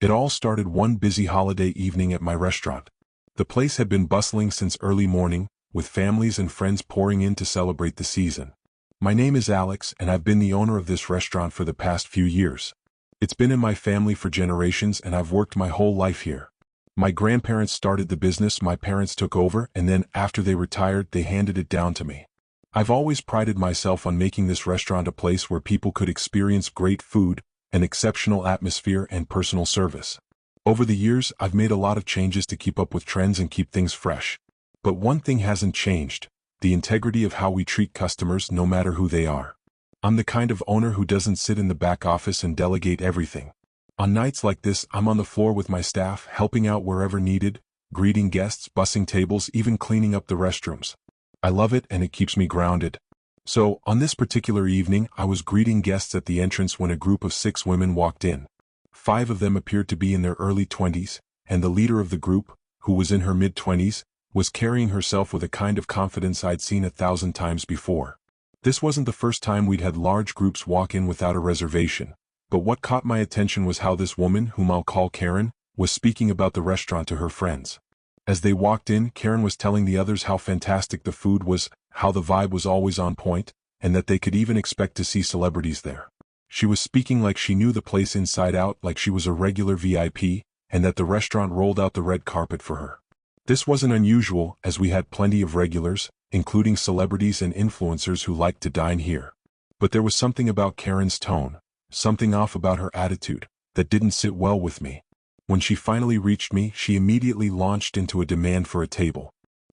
It all started one busy holiday evening at my restaurant. The place had been bustling since early morning, with families and friends pouring in to celebrate the season. My name is Alex, and I've been the owner of this restaurant for the past few years. It's been in my family for generations, and I've worked my whole life here. My grandparents started the business, my parents took over, and then, after they retired, they handed it down to me. I've always prided myself on making this restaurant a place where people could experience great food, an exceptional atmosphere, and personal service. Over the years, I've made a lot of changes to keep up with trends and keep things fresh. But one thing hasn't changed: the integrity of how we treat customers, no matter who they are. I'm the kind of owner who doesn't sit in the back office and delegate everything. On nights like this, I'm on the floor with my staff, helping out wherever needed, greeting guests, bussing tables, even cleaning up the restrooms. I love it, and it keeps me grounded. So, on this particular evening, I was greeting guests at the entrance when a group of 6 women walked in. 5 of them appeared to be in their early 20s, and the leader of the group, who was in her mid-20s, was carrying herself with a kind of confidence I'd seen 1,000 times before. This wasn't the first time we'd had large groups walk in without a reservation, but what caught my attention was how this woman, whom I'll call Karen, was speaking about the restaurant to her friends. As they walked in, Karen was telling the others how fantastic the food was, how the vibe was always on point, and that they could even expect to see celebrities there. She was speaking like she knew the place inside out, like she was a regular VIP, and that the restaurant rolled out the red carpet for her. This wasn't unusual, as we had plenty of regulars, including celebrities and influencers who liked to dine here. But there was something about Karen's tone, something off about her attitude, that didn't sit well with me. When she finally reached me, she immediately launched into a demand for a table.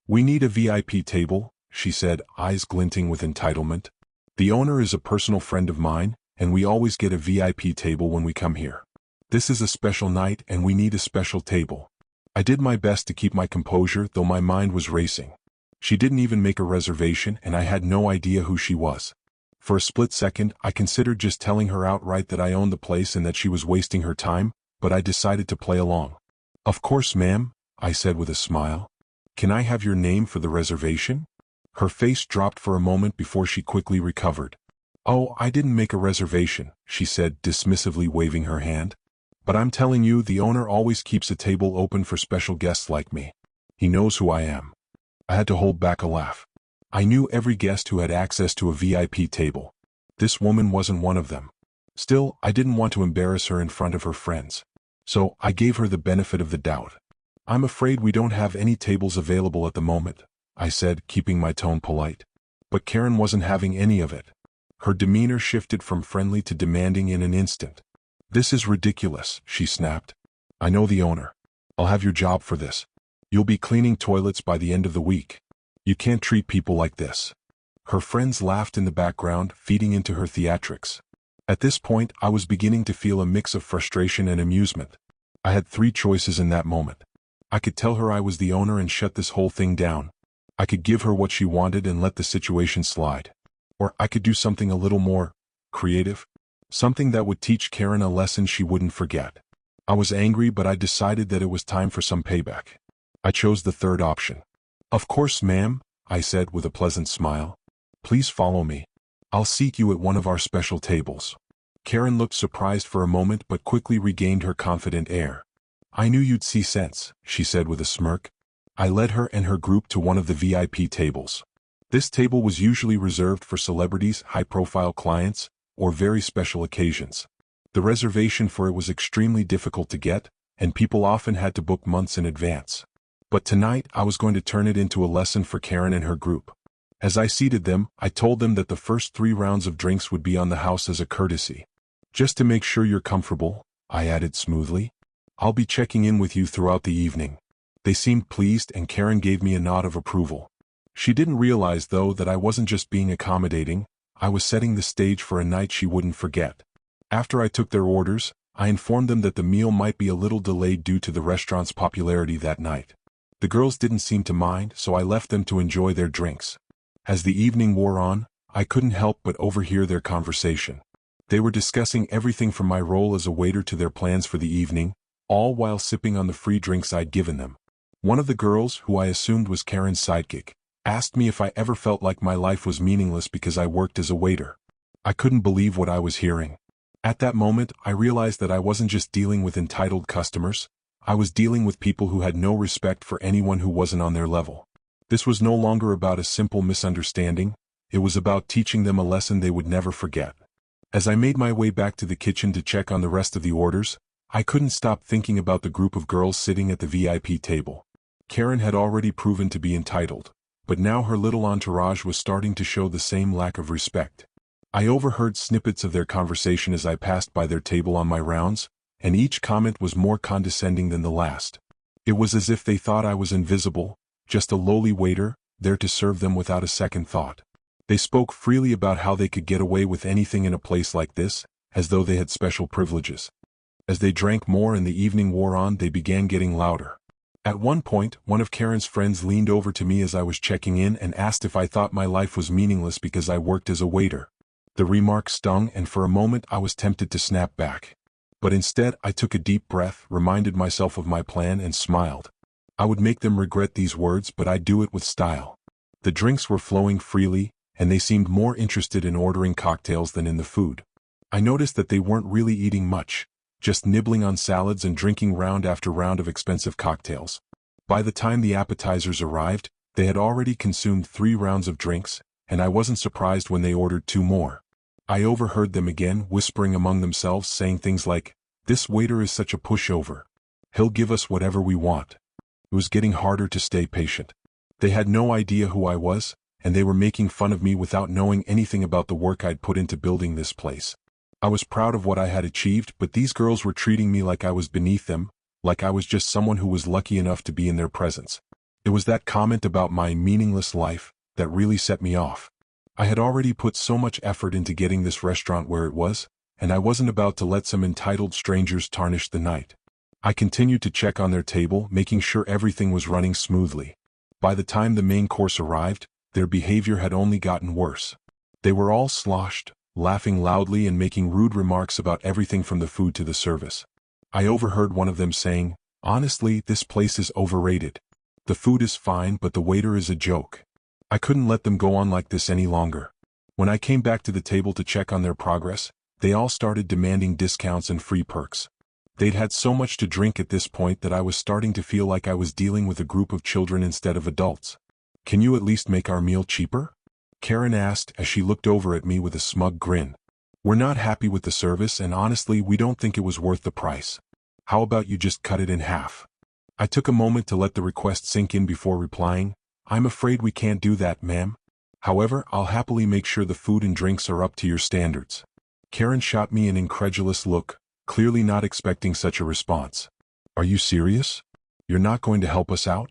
"We need a VIP table," she said, eyes glinting with entitlement. "The owner is a personal friend of mine, and we always get a VIP table when we come here. This is a special night, and we need a special table." I did my best to keep my composure, though my mind was racing. She didn't even make a reservation, and I had no idea who she was. For a split second, I considered just telling her outright that I owned the place and that she was wasting her time, but I decided to play along. "Of course, ma'am," I said with a smile. "Can I have your name for the reservation?" Her face dropped for a moment before she quickly recovered. "Oh, I didn't make a reservation," she said, dismissively waving her hand. "But I'm telling you, the owner always keeps a table open for special guests like me. He knows who I am." I had to hold back a laugh. I knew every guest who had access to a VIP table. This woman wasn't one of them. Still, I didn't want to embarrass her in front of her friends. So, I gave her the benefit of the doubt. "I'm afraid we don't have any tables available at the moment," I said, keeping my tone polite. But Karen wasn't having any of it. Her demeanor shifted from friendly to demanding in an instant. "This is ridiculous," she snapped. "I know the owner. I'll have your job for this. You'll be cleaning toilets by the end of the week. You can't treat people like this." Her friends laughed in the background, feeding into her theatrics. At this point, I was beginning to feel a mix of frustration and amusement. I had 3 choices in that moment. I could tell her I was the owner and shut this whole thing down. I could give her what she wanted and let the situation slide. Or I could do something a little more creative. Something that would teach Karen a lesson she wouldn't forget. I was angry, but I decided that it was time for some payback. I chose the third option. "Of course, ma'am," I said with a pleasant smile. "Please follow me. I'll seek you at one of our special tables." Karen looked surprised for a moment but quickly regained her confident air. "I knew you'd see sense," she said with a smirk. I led her and her group to one of the VIP tables. This table was usually reserved for celebrities, high-profile clients, or very special occasions. The reservation for it was extremely difficult to get, and people often had to book months in advance. But tonight, I was going to turn it into a lesson for Karen and her group. As I seated them, I told them that the first 3 rounds of drinks would be on the house as a courtesy. "Just to make sure you're comfortable," I added smoothly. "I'll be checking in with you throughout the evening." They seemed pleased, and Karen gave me a nod of approval. She didn't realize, though, that I wasn't just being accommodating. I was setting the stage for a night she wouldn't forget. After I took their orders, I informed them that the meal might be a little delayed due to the restaurant's popularity that night. The girls didn't seem to mind, so I left them to enjoy their drinks. As the evening wore on, I couldn't help but overhear their conversation. They were discussing everything from my role as a waiter to their plans for the evening, all while sipping on the free drinks I'd given them. One of the girls, who I assumed was Karen's sidekick, asked me if I ever felt like my life was meaningless because I worked as a waiter. I couldn't believe what I was hearing. At that moment, I realized that I wasn't just dealing with entitled customers, I was dealing with people who had no respect for anyone who wasn't on their level. This was no longer about a simple misunderstanding, it was about teaching them a lesson they would never forget. As I made my way back to the kitchen to check on the rest of the orders, I couldn't stop thinking about the group of girls sitting at the VIP table. Karen had already proven to be entitled, but now her little entourage was starting to show the same lack of respect. I overheard snippets of their conversation as I passed by their table on my rounds, and each comment was more condescending than the last. It was as if they thought I was invisible, just a lowly waiter, there to serve them without a second thought. They spoke freely about how they could get away with anything in a place like this, as though they had special privileges. As they drank more and the evening wore on, they began getting louder. At one point, one of Karen's friends leaned over to me as I was checking in and asked if I thought my life was meaningless because I worked as a waiter. The remark stung, and for a moment I was tempted to snap back. But instead, I took a deep breath, reminded myself of my plan, and smiled. I would make them regret these words, but I'd do it with style. The drinks were flowing freely, and they seemed more interested in ordering cocktails than in the food. I noticed that they weren't really eating much, just nibbling on salads and drinking round after round of expensive cocktails. By the time the appetizers arrived, they had already consumed 3 rounds of drinks, and I wasn't surprised when they ordered 2 more. I overheard them again, whispering among themselves, saying things like, "This waiter is such a pushover. He'll give us whatever we want." It was getting harder to stay patient. They had no idea who I was, and they were making fun of me without knowing anything about the work I'd put into building this place. I was proud of what I had achieved, but these girls were treating me like I was beneath them, like I was just someone who was lucky enough to be in their presence. It was that comment about my meaningless life that really set me off. I had already put so much effort into getting this restaurant where it was, and I wasn't about to let some entitled strangers tarnish the night. I continued to check on their table, making sure everything was running smoothly. By the time the main course arrived, their behavior had only gotten worse. They were all sloshed, laughing loudly and making rude remarks about everything from the food to the service. I overheard one of them saying, "Honestly, this place is overrated. The food is fine, but the waiter is a joke." I couldn't let them go on like this any longer. When I came back to the table to check on their progress, they all started demanding discounts and free perks. They'd had so much to drink at this point that I was starting to feel like I was dealing with a group of children instead of adults. "Can you at least make our meal cheaper?" Karen asked as she looked over at me with a smug grin. "We're not happy with the service, and honestly we don't think it was worth the price. How about you just cut it in half?" I took a moment to let the request sink in before replying, "I'm afraid we can't do that, ma'am. However, I'll happily make sure the food and drinks are up to your standards." Karen shot me an incredulous look, clearly not expecting such a response. "Are you serious? You're not going to help us out?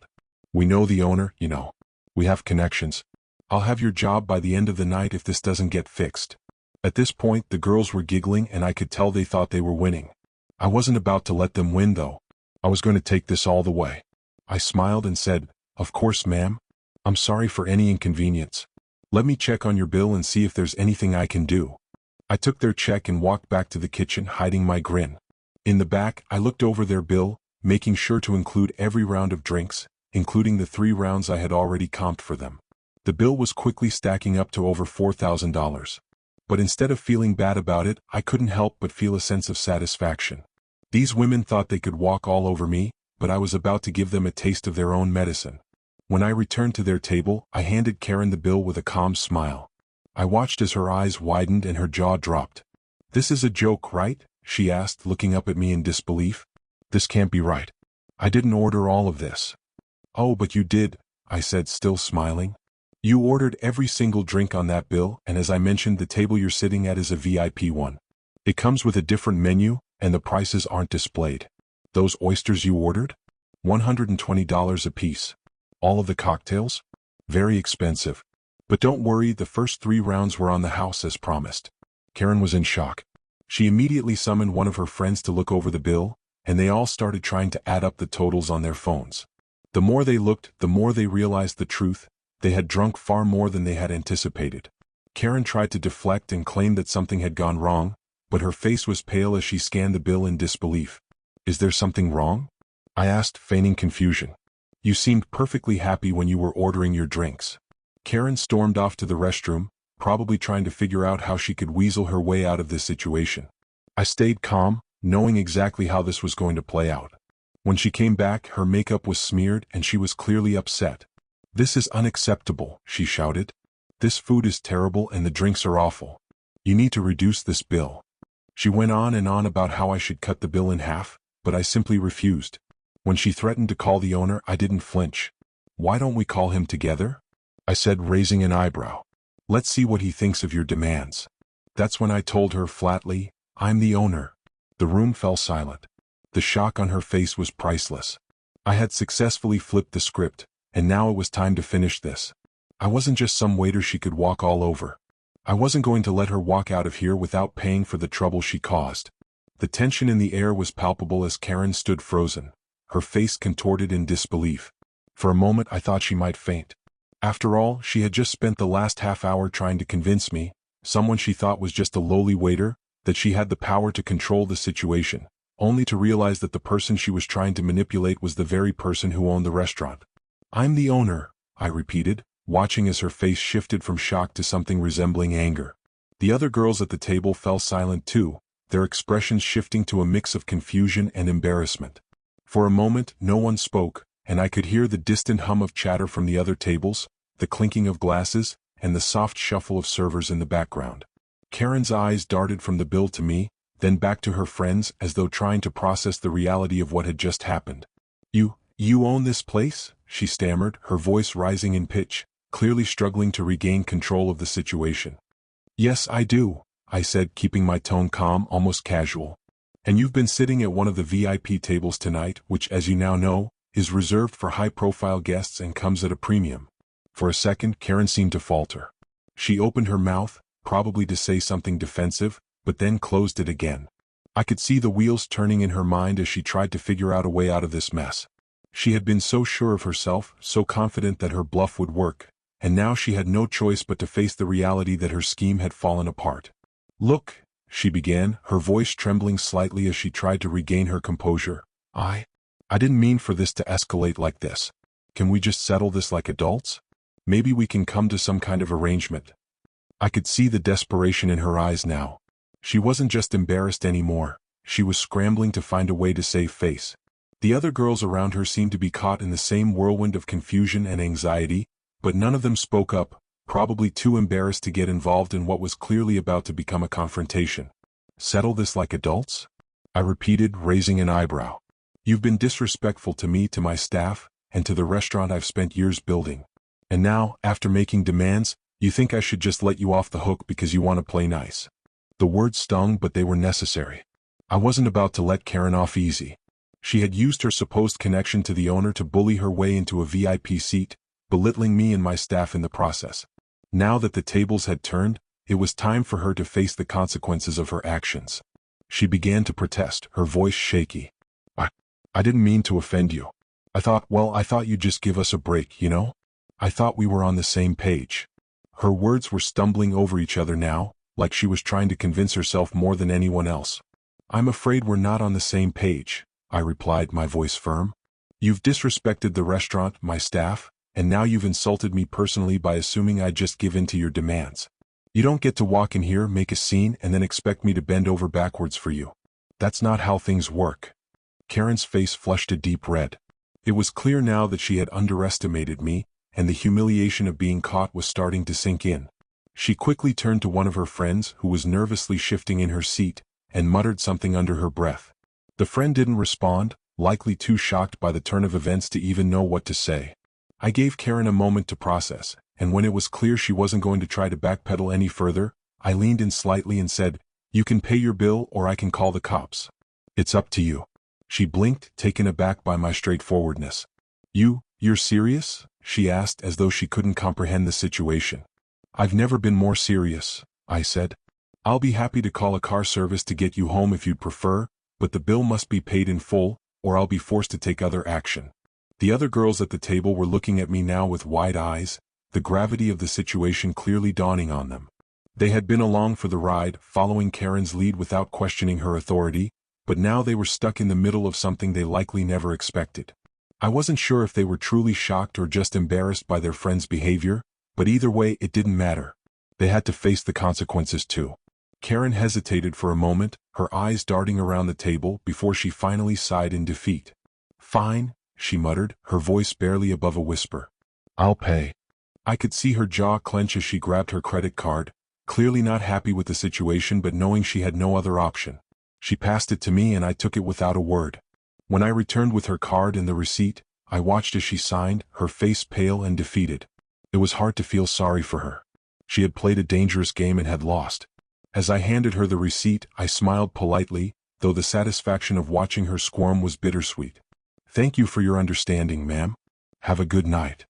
We know the owner, you know. We have connections. I'll have your job by the end of the night if this doesn't get fixed." At this point, the girls were giggling and I could tell they thought they were winning. I wasn't about to let them win though. I was going to take this all the way. I smiled and said, "Of course, ma'am. I'm sorry for any inconvenience. Let me check on your bill and see if there's anything I can do." I took their check and walked back to the kitchen, hiding my grin. In the back, I looked over their bill, making sure to include every round of drinks, including the 3 rounds I had already comped for them. The bill was quickly stacking up to over $4,000. But instead of feeling bad about it, I couldn't help but feel a sense of satisfaction. These women thought they could walk all over me, but I was about to give them a taste of their own medicine. When I returned to their table, I handed Karen the bill with a calm smile. I watched as her eyes widened and her jaw dropped. "This is a joke, right?" she asked, looking up at me in disbelief. "This can't be right. I didn't order all of this." "Oh, but you did," I said, still smiling. "You ordered every single drink on that bill, and as I mentioned, the table you're sitting at is a VIP one. It comes with a different menu, and the prices aren't displayed. Those oysters you ordered? $120 a piece. All of the cocktails? Very expensive. But don't worry, the first 3 rounds were on the house as promised." Karen was in shock. She immediately summoned one of her friends to look over the bill, and they all started trying to add up the totals on their phones. The more they looked, the more they realized the truth. They had drunk far more than they had anticipated. Karen tried to deflect and claim that something had gone wrong, but her face was pale as she scanned the bill in disbelief. "Is there something wrong?" I asked, feigning confusion. "You seemed perfectly happy when you were ordering your drinks." Karen stormed off to the restroom, probably trying to figure out how she could weasel her way out of this situation. I stayed calm, knowing exactly how this was going to play out. When she came back, her makeup was smeared and she was clearly upset. "This is unacceptable," she shouted. "This food is terrible and the drinks are awful. You need to reduce this bill." She went on and on about how I should cut the bill in half, but I simply refused. When she threatened to call the owner, I didn't flinch. "Why don't we call him together?" I said, raising an eyebrow. "Let's see what he thinks of your demands." That's when I told her flatly, "I'm the owner." The room fell silent. The shock on her face was priceless. I had successfully flipped the script, and now it was time to finish this. I wasn't just some waiter she could walk all over. I wasn't going to let her walk out of here without paying for the trouble she caused. The tension in the air was palpable as Karen stood frozen, her face contorted in disbelief. For a moment I thought she might faint. After all, she had just spent the last half hour trying to convince me, someone she thought was just a lowly waiter, that she had the power to control the situation, only to realize that the person she was trying to manipulate was the very person who owned the restaurant. "I'm the owner," I repeated, watching as her face shifted from shock to something resembling anger. The other girls at the table fell silent too, their expressions shifting to a mix of confusion and embarrassment. For a moment, no one spoke, and I could hear the distant hum of chatter from the other tables, the clinking of glasses, and the soft shuffle of servers in the background. Karen's eyes darted from the bill to me, then back to her friends as though trying to process the reality of what had just happened. You own this place?" she stammered, her voice rising in pitch, clearly struggling to regain control of the situation. "Yes, I do," I said, keeping my tone calm, almost casual. "And you've been sitting at one of the VIP tables tonight, which, as you now know, is reserved for high-profile guests and comes at a premium." For a second, Karen seemed to falter. She opened her mouth, probably to say something defensive, but then closed it again. I could see the wheels turning in her mind as she tried to figure out a way out of this mess. She had been so sure of herself, so confident that her bluff would work, and now she had no choice but to face the reality that her scheme had fallen apart. "Look," she began, her voice trembling slightly as she tried to regain her composure. I didn't mean for this to escalate like this. Can we just settle this like adults? Maybe we can come to some kind of arrangement." I could see the desperation in her eyes now. She wasn't just embarrassed anymore, she was scrambling to find a way to save face. The other girls around her seemed to be caught in the same whirlwind of confusion and anxiety, but none of them spoke up, probably too embarrassed to get involved in what was clearly about to become a confrontation. "Settle this like adults?" I repeated, raising an eyebrow. "You've been disrespectful to me, to my staff, and to the restaurant I've spent years building. And now, after making demands, you think I should just let you off the hook because you want to play nice." The words stung, but they were necessary. I wasn't about to let Karen off easy. She had used her supposed connection to the owner to bully her way into a VIP seat, belittling me and my staff in the process. Now that the tables had turned, it was time for her to face the consequences of her actions. She began to protest, her voice shaky. I didn't mean to offend you. I thought you'd just give us a break, you know? I thought we were on the same page." Her words were stumbling over each other now, like she was trying to convince herself more than anyone else. "I'm afraid we're not on the same page," I replied, my voice firm. "You've disrespected the restaurant, my staff, and now you've insulted me personally by assuming I'd just give in to your demands. You don't get to walk in here, make a scene, and then expect me to bend over backwards for you. That's not how things work." Karen's face flushed a deep red. It was clear now that she had underestimated me, and the humiliation of being caught was starting to sink in. She quickly turned to one of her friends, who was nervously shifting in her seat, and muttered something under her breath. The friend didn't respond, likely too shocked by the turn of events to even know what to say. I gave Karen a moment to process, and when it was clear she wasn't going to try to backpedal any further, I leaned in slightly and said, "You can pay your bill or I can call the cops. It's up to you." She blinked, taken aback by my straightforwardness. You're serious?" she asked, as though she couldn't comprehend the situation. "I've never been more serious," I said. "I'll be happy to call a car service to get you home if you'd prefer, but the bill must be paid in full, or I'll be forced to take other action." The other girls at the table were looking at me now with wide eyes, the gravity of the situation clearly dawning on them. They had been along for the ride, following Karen's lead without questioning her authority, but now they were stuck in the middle of something they likely never expected. I wasn't sure if they were truly shocked or just embarrassed by their friend's behavior, but either way it didn't matter. They had to face the consequences too. Karen hesitated for a moment, her eyes darting around the table before she finally sighed in defeat. "Fine," she muttered, her voice barely above a whisper. "I'll pay." I could see her jaw clench as she grabbed her credit card, clearly not happy with the situation but knowing she had no other option. She passed it to me and I took it without a word. When I returned with her card and the receipt, I watched as she signed, her face pale and defeated. It was hard to feel sorry for her. She had played a dangerous game and had lost. As I handed her the receipt, I smiled politely, though the satisfaction of watching her squirm was bittersweet. "Thank you for your understanding, ma'am. Have a good night."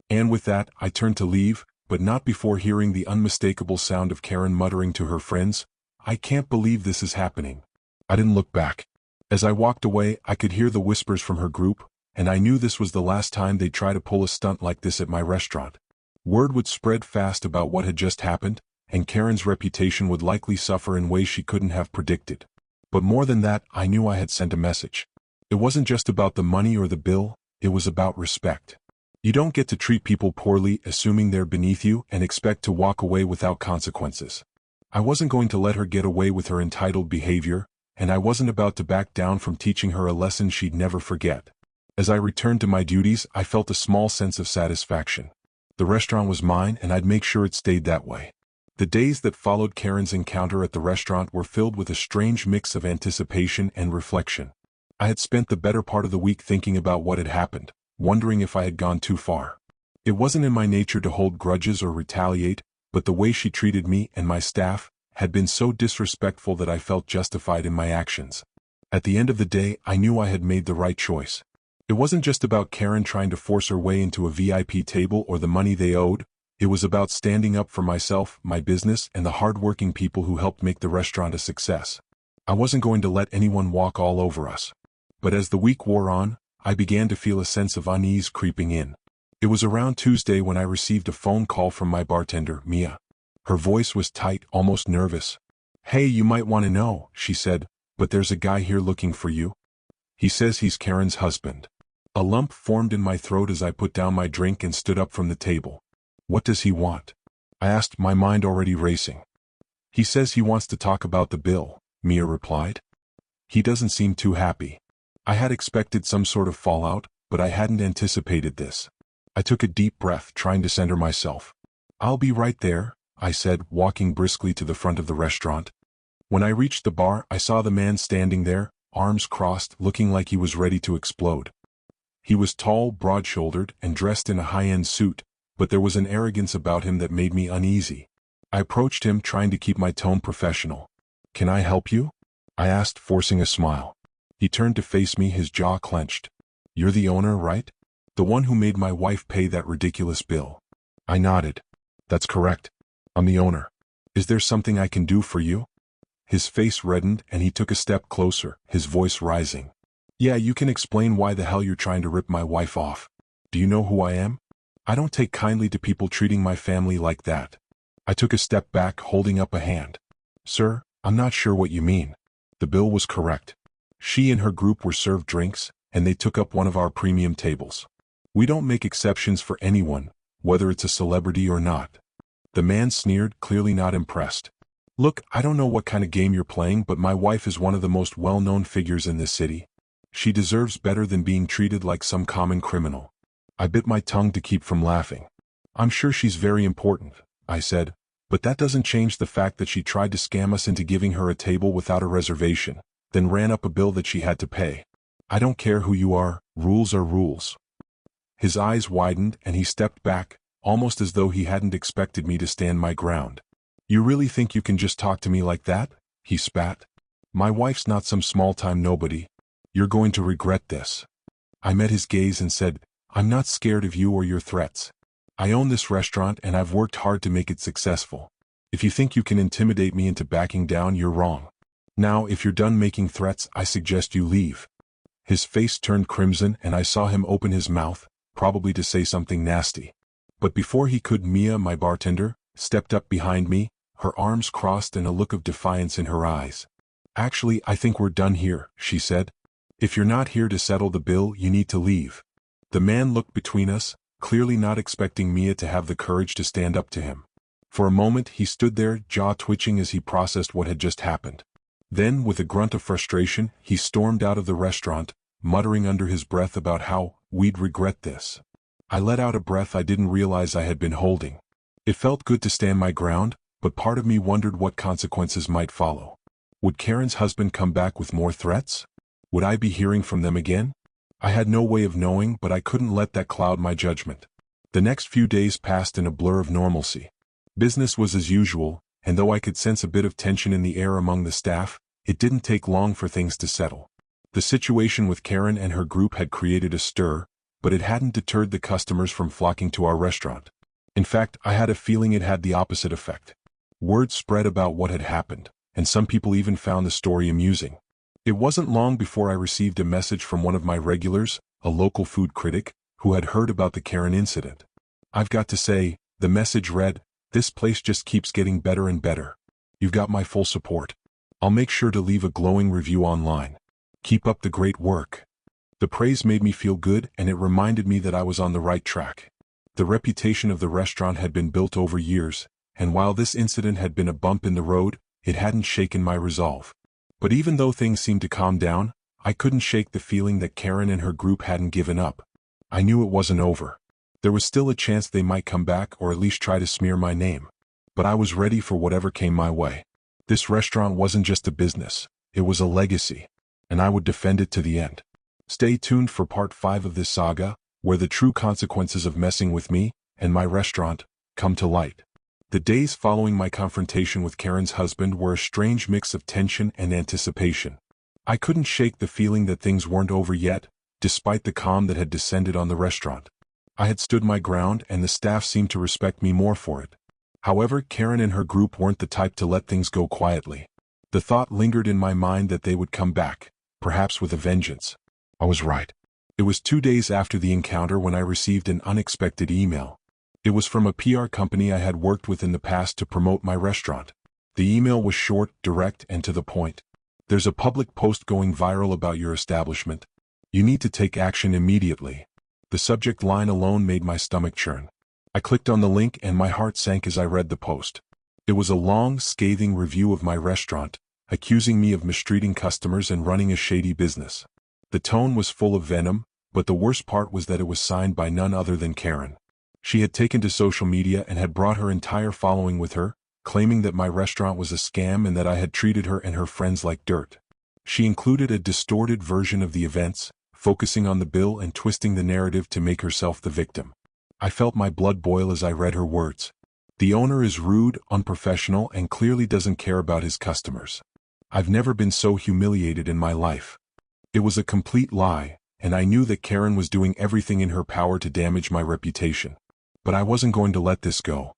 And with that, I turned to leave, but not before hearing the unmistakable sound of Karen muttering to her friends, "I can't believe this is happening." I didn't look back. As I walked away, I could hear the whispers from her group, and I knew this was the last time they'd try to pull a stunt like this at my restaurant. Word would spread fast about what had just happened, and Karen's reputation would likely suffer in ways she couldn't have predicted. But more than that, I knew I had sent a message. It wasn't just about the money or the bill, it was about respect. You don't get to treat people poorly assuming they're beneath you and expect to walk away without consequences. I wasn't going to let her get away with her entitled behavior, and I wasn't about to back down from teaching her a lesson she'd never forget. As I returned to my duties, I felt a small sense of satisfaction. The restaurant was mine and I'd make sure it stayed that way. The days that followed Karen's encounter at the restaurant were filled with a strange mix of anticipation and reflection. I had spent the better part of the week thinking about what had happened, wondering if I had gone too far. It wasn't in my nature to hold grudges or retaliate, but the way she treated me and my staff had been so disrespectful that I felt justified in my actions. At the end of the day, I knew I had made the right choice. It wasn't just about Karen trying to force her way into a VIP table or the money they owed. It was about standing up for myself, my business, and the hard-working people who helped make the restaurant a success. I wasn't going to let anyone walk all over us. But as the week wore on, I began to feel a sense of unease creeping in. It was around Tuesday when I received a phone call from my bartender, Mia. Her voice was tight, almost nervous. "Hey, you might want to know," she said, "but there's a guy here looking for you. He says he's Karen's husband." A lump formed in my throat as I put down my drink and stood up from the table. "What does he want?" I asked, my mind already racing. "He says he wants to talk about the bill," Mia replied. "He doesn't seem too happy." I had expected some sort of fallout, but I hadn't anticipated this. I took a deep breath, trying to center myself. "I'll be right there," I said, walking briskly to the front of the restaurant. When I reached the bar, I saw the man standing there, arms crossed, looking like he was ready to explode. He was tall, broad-shouldered, and dressed in a high-end suit, but there was an arrogance about him that made me uneasy. I approached him, trying to keep my tone professional. "Can I help you?" I asked, forcing a smile. He turned to face me, his jaw clenched. "You're the owner, right? The one who made my wife pay that ridiculous bill." I nodded. "That's correct. I'm the owner. Is there something I can do for you?" His face reddened and he took a step closer, his voice rising. "Yeah, you can explain why the hell you're trying to rip my wife off. Do you know who I am? I don't take kindly to people treating my family like that." I took a step back, holding up a hand. "Sir, I'm not sure what you mean." The bill was correct. She and her group were served drinks, and they took up one of our premium tables. We don't make exceptions for anyone, whether it's a celebrity or not. The man sneered, clearly not impressed. "Look, I don't know what kind of game you're playing, but my wife is one of the most well-known figures in this city. She deserves better than being treated like some common criminal." I bit my tongue to keep from laughing. "I'm sure she's very important," I said, "but that doesn't change the fact that she tried to scam us into giving her a table without a reservation, then ran up a bill that she had to pay. I don't care who you are, rules are rules." His eyes widened and he stepped back, almost as though he hadn't expected me to stand my ground. "You really think you can just talk to me like that?" he spat. "My wife's not some small-time nobody. You're going to regret this." I met his gaze and said, "I'm not scared of you or your threats. I own this restaurant and I've worked hard to make it successful. If you think you can intimidate me into backing down, you're wrong. Now, if you're done making threats, I suggest you leave." His face turned crimson and I saw him open his mouth, probably to say something nasty. But before he could, Mia, my bartender, stepped up behind me, her arms crossed and a look of defiance in her eyes. "Actually, I think we're done here," she said. "If you're not here to settle the bill, you need to leave." The man looked between us, clearly not expecting Mia to have the courage to stand up to him. For a moment he stood there, jaw twitching as he processed what had just happened. Then, with a grunt of frustration, he stormed out of the restaurant, muttering under his breath about how we'd regret this. I let out a breath I didn't realize I had been holding. It felt good to stand my ground, but part of me wondered what consequences might follow. Would Karen's husband come back with more threats? Would I be hearing from them again? I had no way of knowing, but I couldn't let that cloud my judgment. The next few days passed in a blur of normalcy. Business was as usual, and though I could sense a bit of tension in the air among the staff, it didn't take long for things to settle. The situation with Karen and her group had created a stir, but it hadn't deterred the customers from flocking to our restaurant. In fact, I had a feeling it had the opposite effect. Word spread about what had happened, and some people even found the story amusing. It wasn't long before I received a message from one of my regulars, a local food critic, who had heard about the Karen incident. I've got to say, the message read, "This place just keeps getting better and better. You've got my full support. I'll make sure to leave a glowing review online. Keep up the great work." The praise made me feel good, and it reminded me that I was on the right track. The reputation of the restaurant had been built over years, and while this incident had been a bump in the road, it hadn't shaken my resolve. But even though things seemed to calm down, I couldn't shake the feeling that Karen and her group hadn't given up. I knew it wasn't over. There was still a chance they might come back or at least try to smear my name. But I was ready for whatever came my way. This restaurant wasn't just a business, it was a legacy, and I would defend it to the end. Stay tuned for part 5 of this saga, where the true consequences of messing with me and my restaurant come to light. The days following my confrontation with Karen's husband were a strange mix of tension and anticipation. I couldn't shake the feeling that things weren't over yet, despite the calm that had descended on the restaurant. I had stood my ground, and the staff seemed to respect me more for it. However, Karen and her group weren't the type to let things go quietly. The thought lingered in my mind that they would come back, perhaps with a vengeance. I was right. It was 2 days after the encounter when I received an unexpected email. It was from a PR company I had worked with in the past to promote my restaurant. The email was short, direct, and to the point. "There's a public post going viral about your establishment. You need to take action immediately." The subject line alone made my stomach churn. I clicked on the link and my heart sank as I read the post. It was a long, scathing review of my restaurant, accusing me of mistreating customers and running a shady business. The tone was full of venom, but the worst part was that it was signed by none other than Karen. She had taken to social media and had brought her entire following with her, claiming that my restaurant was a scam and that I had treated her and her friends like dirt. She included a distorted version of the events, focusing on the bill and twisting the narrative to make herself the victim. I felt my blood boil as I read her words. "The owner is rude, unprofessional, and clearly doesn't care about his customers. I've never been so humiliated in my life." It was a complete lie, and I knew that Karen was doing everything in her power to damage my reputation. But I wasn't going to let this go.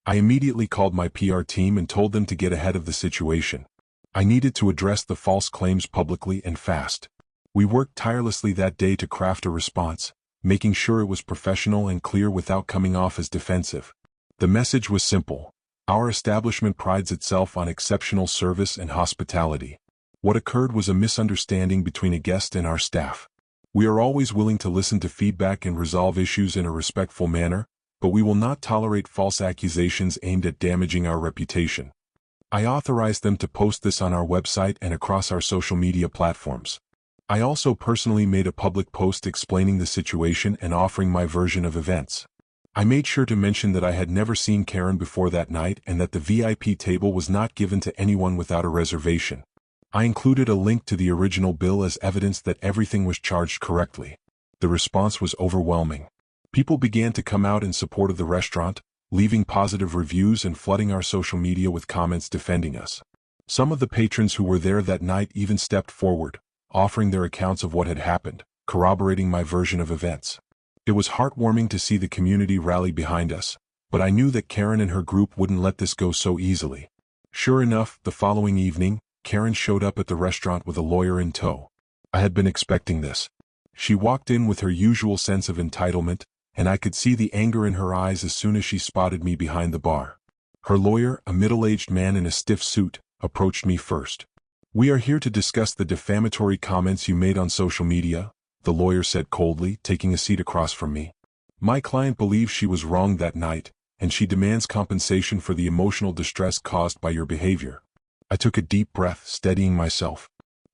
I immediately called my PR team and told them to get ahead of the situation. I needed to address the false claims publicly and fast. We worked tirelessly that day to craft a response, making sure it was professional and clear without coming off as defensive. The message was simple. Our establishment prides itself on exceptional service and hospitality. What occurred was a misunderstanding between a guest and our staff. We are always willing to listen to feedback and resolve issues in a respectful manner, but we will not tolerate false accusations aimed at damaging our reputation. I authorized them to post this on our website and across our social media platforms. I also personally made a public post explaining the situation and offering my version of events. I made sure to mention that I had never seen Karen before that night and that the VIP table was not given to anyone without a reservation. I included a link to the original bill as evidence that everything was charged correctly. The response was overwhelming. People began to come out in support of the restaurant, leaving positive reviews and flooding our social media with comments defending us. Some of the patrons who were there that night even stepped forward, offering their accounts of what had happened, corroborating my version of events. It was heartwarming to see the community rally behind us, but I knew that Karen and her group wouldn't let this go so easily. Sure enough, the following evening, Karen showed up at the restaurant with a lawyer in tow. I had been expecting this. She walked in with her usual sense of entitlement, and I could see the anger in her eyes as soon as she spotted me behind the bar. Her lawyer, a middle-aged man in a stiff suit, approached me first. "We are here to discuss the defamatory comments you made on social media," the lawyer said coldly, taking a seat across from me. "My client believes she was wronged that night, and she demands compensation for the emotional distress caused by your behavior. I took a deep breath, steadying myself.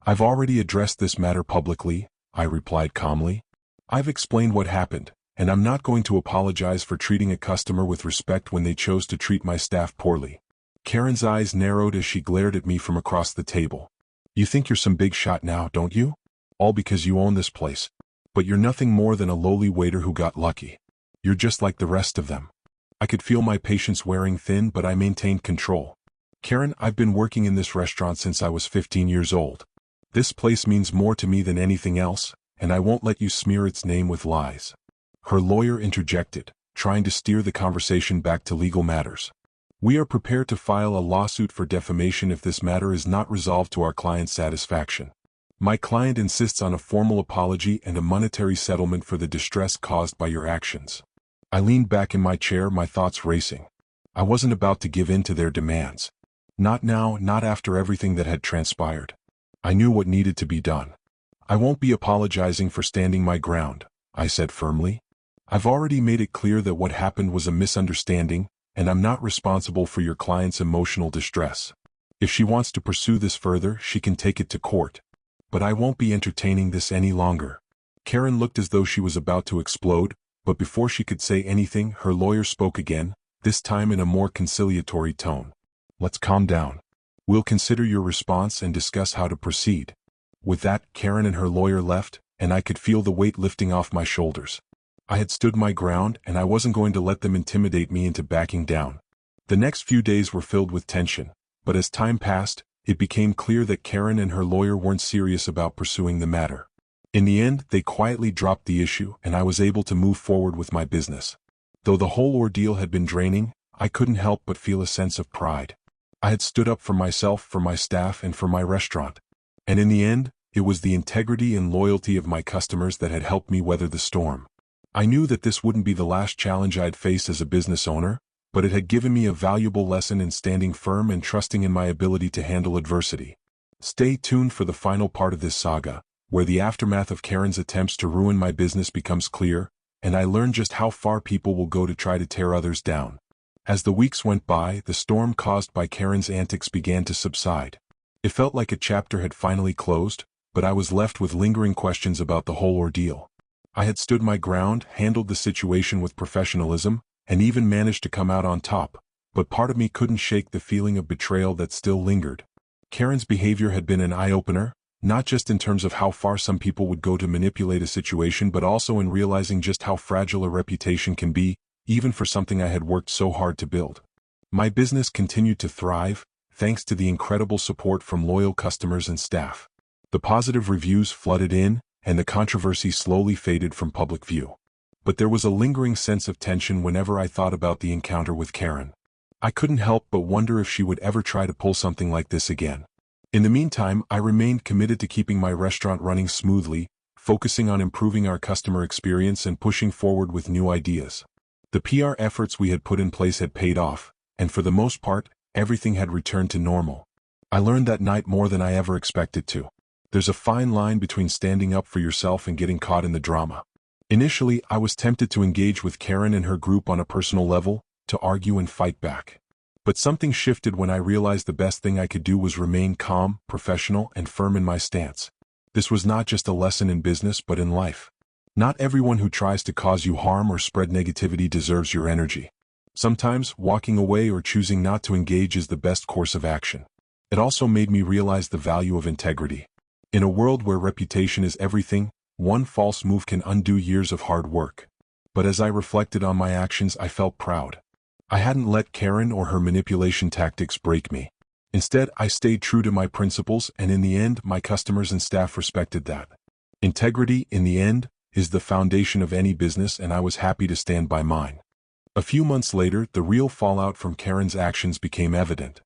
I've already addressed this matter publicly, I replied calmly. I've explained what happened, and I'm not going to apologize for treating a customer with respect when they chose to treat my staff poorly. Karen's eyes narrowed as she glared at me from across the table. You think you're some big shot now, don't you? All because you own this place. But you're nothing more than a lowly waiter who got lucky. You're just like the rest of them. I could feel my patience wearing thin, but I maintained control. Karen, I've been working in this restaurant since I was 15 years old. This place means more to me than anything else, and I won't let you smear its name with lies. Her lawyer interjected, trying to steer the conversation back to legal matters. We are prepared to file a lawsuit for defamation if this matter is not resolved to our client's satisfaction. My client insists on a formal apology and a monetary settlement for the distress caused by your actions. I leaned back in my chair, my thoughts racing. I wasn't about to give in to their demands. Not now, not after everything that had transpired. I knew what needed to be done. I won't be apologizing for standing my ground, I said firmly. I've already made it clear that what happened was a misunderstanding, and I'm not responsible for your client's emotional distress. If she wants to pursue this further, she can take it to court. But I won't be entertaining this any longer. Karen looked as though she was about to explode, but before she could say anything, her lawyer spoke again, this time in a more conciliatory tone. Let's calm down. We'll consider your response and discuss how to proceed. With that, Karen and her lawyer left, and I could feel the weight lifting off my shoulders. I had stood my ground, and I wasn't going to let them intimidate me into backing down. The next few days were filled with tension, but as time passed, it became clear that Karen and her lawyer weren't serious about pursuing the matter. In the end, they quietly dropped the issue, and I was able to move forward with my business. Though the whole ordeal had been draining, I couldn't help but feel a sense of pride. I had stood up for myself, for my staff, and for my restaurant. And in the end, it was the integrity and loyalty of my customers that had helped me weather the storm. I knew that this wouldn't be the last challenge I'd face as a business owner, but it had given me a valuable lesson in standing firm and trusting in my ability to handle adversity. Stay tuned for the final part of this saga, where the aftermath of Karen's attempts to ruin my business becomes clear, and I learn just how far people will go to try to tear others down. As the weeks went by, the storm caused by Karen's antics began to subside. It felt like a chapter had finally closed, but I was left with lingering questions about the whole ordeal. I had stood my ground, handled the situation with professionalism, and even managed to come out on top, but part of me couldn't shake the feeling of betrayal that still lingered. Karen's behavior had been an eye-opener, not just in terms of how far some people would go to manipulate a situation, but also in realizing just how fragile a reputation can be, even for something I had worked so hard to build. My business continued to thrive, thanks to the incredible support from loyal customers and staff. The positive reviews flooded in, and the controversy slowly faded from public view. But there was a lingering sense of tension whenever I thought about the encounter with Karen. I couldn't help but wonder if she would ever try to pull something like this again. In the meantime, I remained committed to keeping my restaurant running smoothly, focusing on improving our customer experience and pushing forward with new ideas. The PR efforts we had put in place had paid off, and for the most part, everything had returned to normal. I learned that night more than I ever expected to. There's a fine line between standing up for yourself and getting caught in the drama. Initially, I was tempted to engage with Karen and her group on a personal level, to argue and fight back. But something shifted when I realized the best thing I could do was remain calm, professional, and firm in my stance. This was not just a lesson in business but in life. Not everyone who tries to cause you harm or spread negativity deserves your energy. Sometimes, walking away or choosing not to engage is the best course of action. It also made me realize the value of integrity. In a world where reputation is everything, one false move can undo years of hard work. But as I reflected on my actions, I felt proud. I hadn't let Karen or her manipulation tactics break me. Instead, I stayed true to my principles, and in the end, my customers and staff respected that. Integrity, in the end, is the foundation of any business, and I was happy to stand by mine. A few months later, the real fallout from Karen's actions became evident.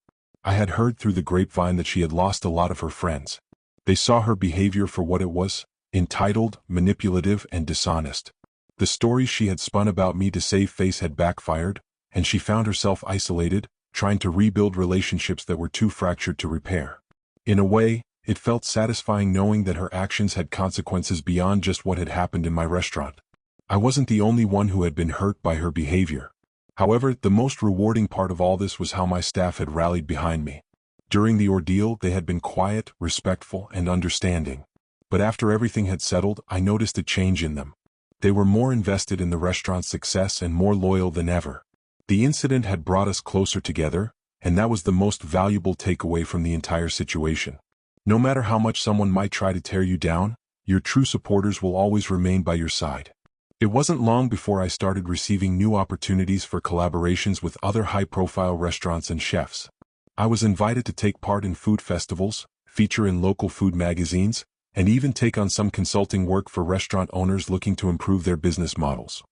I had heard through the grapevine that she had lost a lot of her friends. They saw her behavior for what it was: entitled, manipulative, and dishonest. The stories she had spun about me to save face had backfired, and she found herself isolated, trying to rebuild relationships that were too fractured to repair. In a way, it felt satisfying knowing that her actions had consequences beyond just what had happened in my restaurant. I wasn't the only one who had been hurt by her behavior. However, the most rewarding part of all this was how my staff had rallied behind me. During the ordeal, they had been quiet, respectful, and understanding. But after everything had settled, I noticed a change in them. They were more invested in the restaurant's success and more loyal than ever. The incident had brought us closer together, and that was the most valuable takeaway from the entire situation. No matter how much someone might try to tear you down, your true supporters will always remain by your side. It wasn't long before I started receiving new opportunities for collaborations with other high-profile restaurants and chefs. I was invited to take part in food festivals, feature in local food magazines, and even take on some consulting work for restaurant owners looking to improve their business models.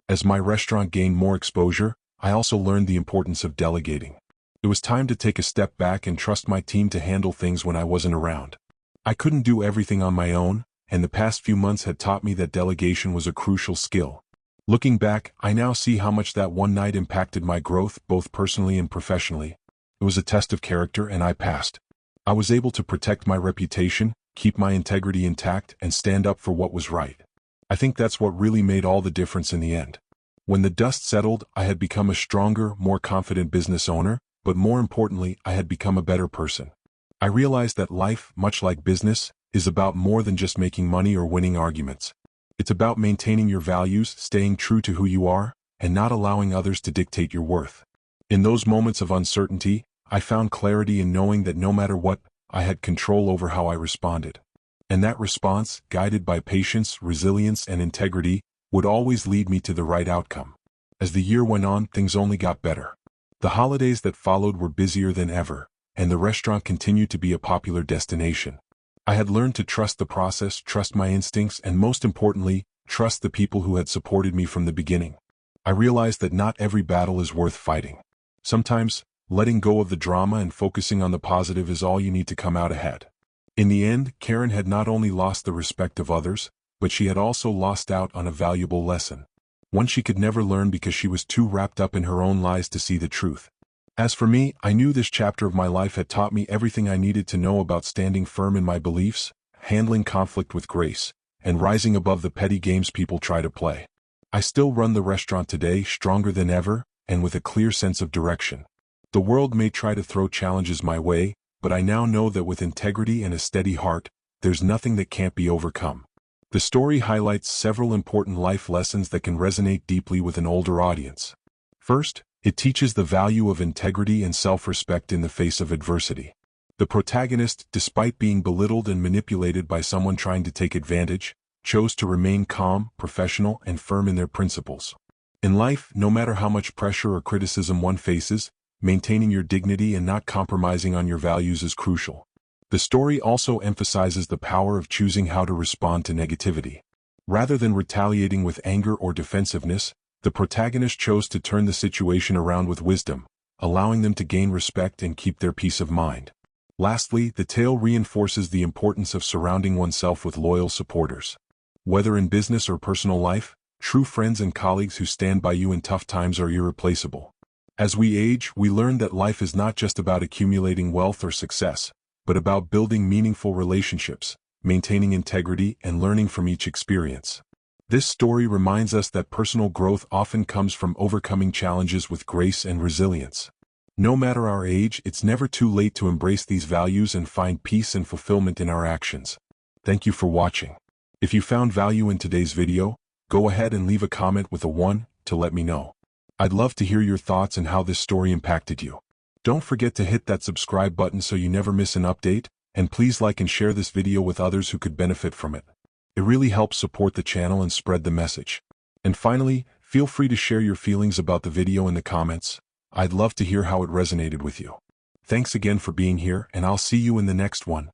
As my restaurant gained more exposure, I also learned the importance of delegating. It was time to take a step back and trust my team to handle things when I wasn't around. I couldn't do everything on my own, and the past few months had taught me that delegation was a crucial skill. Looking back, I now see how much that one night impacted my growth both personally and professionally. It was a test of character, and I passed. I was able to protect my reputation, keep my integrity intact, and stand up for what was right. I think that's what really made all the difference in the end. When the dust settled, I had become a stronger, more confident business owner, but more importantly, I had become a better person. I realized that life, much like business, is about more than just making money or winning arguments. It's about maintaining your values, staying true to who you are, and not allowing others to dictate your worth. In those moments of uncertainty, I found clarity in knowing that no matter what, I had control over how I responded. And that response, guided by patience, resilience, and integrity, would always lead me to the right outcome. As the year went on, things only got better. The holidays that followed were busier than ever, and the restaurant continued to be a popular destination. I had learned to trust the process, trust my instincts, and most importantly, trust the people who had supported me from the beginning. I realized that not every battle is worth fighting. Sometimes, letting go of the drama and focusing on the positive is all you need to come out ahead. In the end, Karen had not only lost the respect of others, but she had also lost out on a valuable lesson. One she could never learn because she was too wrapped up in her own lies to see the truth. As for me, I knew this chapter of my life had taught me everything I needed to know about standing firm in my beliefs, handling conflict with grace, and rising above the petty games people try to play. I still run the restaurant today, stronger than ever, and with a clear sense of direction. The world may try to throw challenges my way, but I now know that with integrity and a steady heart, there's nothing that can't be overcome. The story highlights several important life lessons that can resonate deeply with an older audience. First, it teaches the value of integrity and self-respect in the face of adversity. The protagonist, despite being belittled and manipulated by someone trying to take advantage, chose to remain calm, professional, and firm in their principles. In life, no matter how much pressure or criticism one faces, maintaining your dignity and not compromising on your values is crucial. The story also emphasizes the power of choosing how to respond to negativity. Rather than retaliating with anger or defensiveness, the protagonist chose to turn the situation around with wisdom, allowing them to gain respect and keep their peace of mind. Lastly, the tale reinforces the importance of surrounding oneself with loyal supporters. Whether in business or personal life, true friends and colleagues who stand by you in tough times are irreplaceable. As we age, we learn that life is not just about accumulating wealth or success, but about building meaningful relationships, maintaining integrity, and learning from each experience. This story reminds us that personal growth often comes from overcoming challenges with grace and resilience. No matter our age, it's never too late to embrace these values and find peace and fulfillment in our actions. Thank you for watching. If you found value in today's video, go ahead and leave a comment with a 1 to let me know. I'd love to hear your thoughts and how this story impacted you. Don't forget to hit that subscribe button so you never miss an update, and please like and share this video with others who could benefit from it. It really helps support the channel and spread the message. And finally, feel free to share your feelings about the video in the comments. I'd love to hear how it resonated with you. Thanks again for being here, and I'll see you in the next one.